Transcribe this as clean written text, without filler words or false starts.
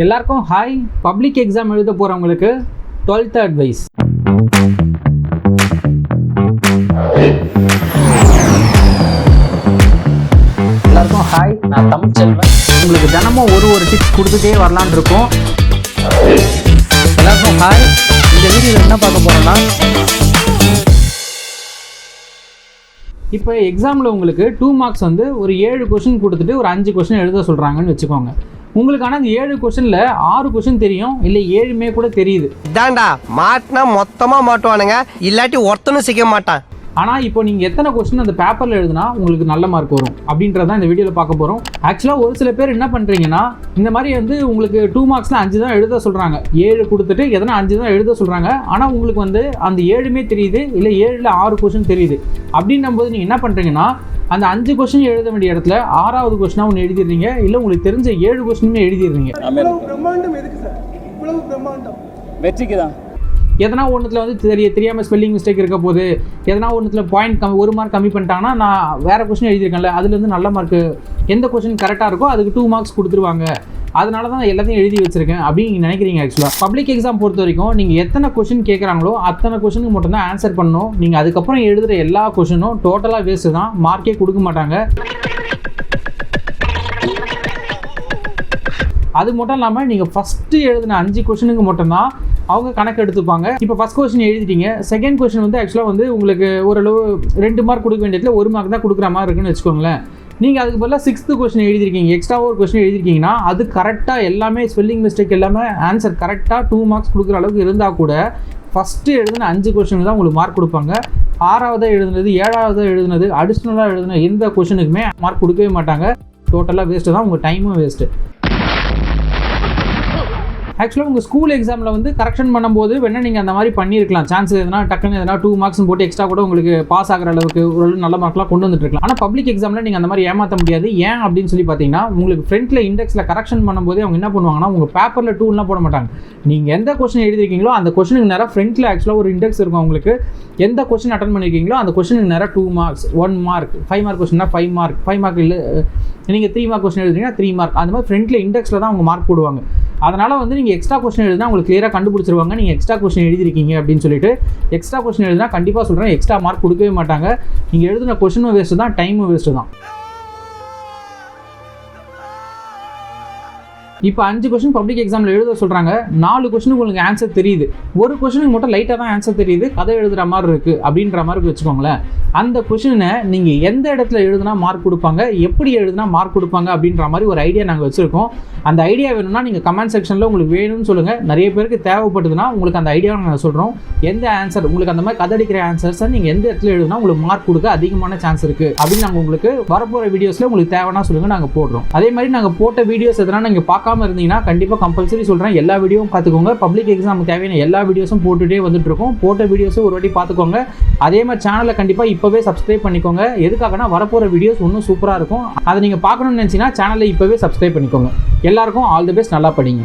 எல்லாருக்கும் hi. Public exam எழுத போகிறவங்களுக்கு 12th அட்வைஸ். எல்லாருக்கும் ஹாய், நான் தமிழ்ச்செல்வன். உங்களுக்கு தினமும் ஒரு டிப்ஸ் கொடுத்துட்டே வரலான் இருக்கோம். எல்லாருக்கும் ஹாய். இந்த வீடியோவில் என்ன பார்க்க போகிறோன்னா, இப்போ எக்ஸாமில் உங்களுக்கு 2 மார்க்ஸ் வந்து ஒரு 7 கொஷின் கொடுத்துட்டு ஒரு 5 கொஷின் எழுத சொல்கிறாங்கன்னு வச்சுக்கோங்க. உங்களுக்கான அந்த 7 கொஷனில் 6 கொஷின் தெரியும், இல்லை 7மே கூட தெரியுது. இதாண்டா மாட்டினா மொத்தமாக மாட்டுவானுங்க, இல்லாட்டி ஒருத்தனும் சிக்க மாட்டான். ஆனால் இப்போ நீங்கள் எத்தனை கொஸ்டின் அந்த பேப்பரில் எழுதுனா உங்களுக்கு நல்ல மார்க் வரும் அப்படின்றதான் இந்த வீடியோவில் பார்க்க போகிறோம். ஆக்சுவலாக ஒரு சில பேர் என்ன பண்ணுறீங்கன்னா, இந்த மாதிரி வந்து உங்களுக்கு 2 மார்க்ஸில் 5 தான் எழுத சொல்கிறாங்க, 7 கொடுத்துட்டு எதனா 5 தான் எழுத சொல்கிறாங்க. ஆனால் உங்களுக்கு வந்து அந்த 7மே தெரியுது, இல்லை 7ல் 6 கொஸ்டின் தெரியுது. அப்படின்னும் போது நீங்கள் என்ன பண்ணுறீங்கன்னா, அந்த 5 கொஸ்டின் எழுத வேண்டிய இடத்துல 6வது கொஸ்டினாக ஒன்று எழுதிடுறீங்க, இல்லை உங்களுக்கு தெரிஞ்ச 7 கொஸ்டினுமே எழுதிடுறீங்க. வெற்றிக்கு தான். எதனா ஒன்றுத்தில் வந்து தெரியாமல் ஸ்பெல்லிங் மிஸ்டேக் இருக்க போது, எதனா ஒன்றுத்தில் பாயிண்ட் 1 மார்க் கம்மி பண்ணிட்டாங்கன்னா, நான் வேறு கொஸ்டின் எழுதியிருக்கேன்ல, அதுலேருந்து நல்ல மார்க்கு எந்த கொஸ்டின் கரெக்டாக இருக்கோ அதுக்கு 2 மார்க்ஸ் கொடுத்துருவாங்க, அதனால தான் எல்லாத்தையும் எழுதி வச்சிருக்கேன் அப்படின்னு நீங்கள் நினைக்கிறீங்க. ஆக்சுவலாக பப்ளிக் எக்ஸாம் பொறுத்த வரைக்கும் நீங்கள் எத்தனை கொஸ்டின் கேட்குறாங்களோ அத்தனை கொஸ்டினுக்கு மட்டும் தான் ஆன்சர் பண்ணணும். நீங்கள் அதுக்கப்புறம் எழுதுகிற எல்லா கொஸ்டினும் டோட்டலாக வேஸ்ட்டு தான், மார்க்கே கொடுக்க மாட்டாங்க. அது மட்டும் இல்லாமல் நீங்கள் ஃபஸ்ட்டு எழுதின 5 கொஸ்டினுக்கு மட்டும்தான் அவங்க கணக்கு எடுத்துப்பாங்க. இப்போ ஃபஸ்ட் கொஸ்டின் எழுதிட்டீங்க, செகண்ட் கொஸ்டின் வந்து ஆக்சுவலாக வந்து உங்களுக்கு ஓரளவு 2 மார்க் கொடுக்க வேண்டியதில் 1 மார்க் தான் கொடுக்குற மாதிரி இருக்குன்னு வச்சுக்கோங்களேன். நீங்கள் அதுக்கு பதிலாக 6th கொஸ்டின் எழுதிருக்கீங்க, எக்ஸ்ட்ரா ஒரு கொஸ்டின் எழுதிருக்கீங்கன்னா அது கரெக்டாக எல்லாமே ஸ்பெல்லிங் மிஸ்டேக் எல்லாமே ஆன்சர் கரெக்டாக 2 மார்க்ஸ் கொடுக்குற அளவுக்கு இருந்தால் கூட ஃபஸ்ட்டு எழுதின 5 கொஸ்டின் தான் உங்களுக்கு மார்க் கொடுப்பாங்க. 6வது எழுதுனது 7வது எழுதுனது அடிஷ்னலாக எழுதுன எந்த கொஸ்டினுக்குமே மார்க் கொடுக்கவே மாட்டாங்க. டோட்டலாக வேஸ்ட்டு தான், உங்கள் டைமும் வேஸ்ட்டு. ஆக்சுவலாக உங்கள் ஸ்கூல் எக்ஸாமில் வந்து கரெக்ஷன் பண்ணும்போது வேணால் நீங்கள் அந்த மாதிரி பண்ணியிருக்கலாம். சான்ஸ் எதுனா டக்குன்னு எதனா 2 மார்க்ஸ் போட்டு எக்ஸ்ட்ரா கூட உங்களுக்கு பாஸ் ஆகிற அளவுக்கு ஒரு நல்ல மார்க்லாம் கொண்டு வந்துட்டுருக்கலாம். ஆனால் பப்ளிக் எக்ஸாமில் நீங்கள் அந்த மாதிரி ஏமாற்ற முடியாது. ஏன் அப்படின்னு சொல்லி பார்த்தீங்கன்னா, உங்களுக்கு ஃப்ரண்ட்டில் இண்டெக்ஸில் கரெக்ஷன் பண்ணும்போதே அவங்க என்ன பண்ணுவாங்கன்னா, உங்கள் பேப்பரில் 2லாம் போட மாட்டாங்க. நீங்கள் எந்த கொஸ்டின் எழுதிருக்கீங்களோ அந்த கொஸ்டினுக்கு நேராக ஃப்ரண்ட்டில் ஆக்சுவலாக ஒரு இண்டெக்ஸ் இருக்கும். உங்களுக்கு எந்த கொஸ்டின் அட்டன் பண்ணியிருக்கீங்களோ அந்த கொஸ்டினுக்கு நேராக 2 மார்க்ஸ், 1 மார்க், 5 மார்க் கொஸ்டின்னா 5 மார்க், 5 மார்க் இல்லை நீங்கள் 3 மார்க் கொஸ்டின் எழுதுறீங்கன்னா 3 மார்க், அந்த மாதிரி ஃப்ரண்ட்டில் இண்டெக்ஸில் தான் அவங்க மார்க் போடுவாங்க. அதனால் வந்து நீங்கள் எக்ஸ்ட்ரா கொஸ்டின் எழுதினா உங்களுக்கு கிளியராக கண்டுபிடிச்சிருவாங்க நீங்கள் எக்ஸ்ட்ரா கொஸ்டின் எழுதிருக்கீங்க அப்படின்னு சொல்லிட்டு. எக்ஸ்ட்ரா கொஸ்டின் எழுதினா கண்டிப்பாக சொல்கிறேன், எக்ஸ்ட்ரா மார்க் கொடுக்கவே மாட்டாங்க. நீங்கள் எழுதின கொஸ்டினும் வேஸ்ட்டு தான், டைமும் வேஸ்ட்டு தான். இப்போ 5 கொஸ்டின் பப்ளிக் எக்ஸாமில் எழுத சொல்கிறாங்க, 4 கொஸ்டினுக்கு உங்களுக்கு ஆன்சர் தெரியுது, ஒரு கொஸ்டினுக்கு மட்டும் லைட்டாக தான் ஆன்சர் தெரியுது, கதை எழுதுகிற மாதிரி இருக்குது அப்படின்ற மாதிரி வச்சுக்கோங்களேன். அந்த கொஸ்டினை நீங்கள் எந்த இடத்துல எழுதுனா மார்க் கொடுப்பாங்க, எப்படி எழுதுனா மார்க் கொடுப்பாங்க அப்படின்ற மாதிரி ஒரு ஐடியா நாங்கள் வச்சுருக்கோம். அந்த ஐடியா வேணும்னா நீங்கள் கமெண்ட் செக்ஷனில் உங்களுக்கு வேணும்னு சொல்லுங்கள். நிறைய பேருக்கு தேவைப்படுதுன்னா உங்களுக்கு அந்த ஐடியாவை நாங்கள் சொல்கிறோம். எந்த ஆன்சர் உங்களுக்கு அந்த மாதிரி கதடிக்கிற ஆன்சர்ஸை நீங்கள் எந்த இடத்துல எழுதுனா உங்களுக்கு மார்க் கொடுக்க அதிகமான சான்ஸ் இருக்குது அப்படின்னு நாங்கள் உங்களுக்கு வரப்போகிற வீடியோஸில் உங்களுக்கு தேவைன்னா சொல்லுங்கள், நாங்கள் போடுறோம். அதே மாதிரி நாங்கள் போட்ட வீடியோஸ் எதனா நீங்கள் பார்க்காம இருந்தீங்கன்னா கண்டிப்பாக கம்பல்சரி சொல்கிறேன், எல்லா வீடியோவும் பார்த்துக்கோங்க. பப்ளிக் எக்ஸாமுக்கு தேவையான எல்லா வீடியோஸும் போட்டுகிட்டே வந்துட்டு இருக்கோம். போட்ட வீடியோஸும் ஒரு வாட்டி பார்த்துக்கோங்க. அதே மாதிரி சேனலை கண்டிப்பாக இப்போவே சப்ஸ்கிரைப் பண்ணிக்கோங்க. எதுக்காகனா வரப்போகிற வீடியோஸ் இன்னும் சூப்பராக இருக்கும். அதை நீங்கள் பார்க்கணும்னு நினச்சிங்கன்னா சேனலை இப்போவே சப்ஸ்கிரைப் பண்ணிக்கோங்க. எல்லாருக்கும் ஆல் தி பெஸ்ட், நல்லா படிங்க.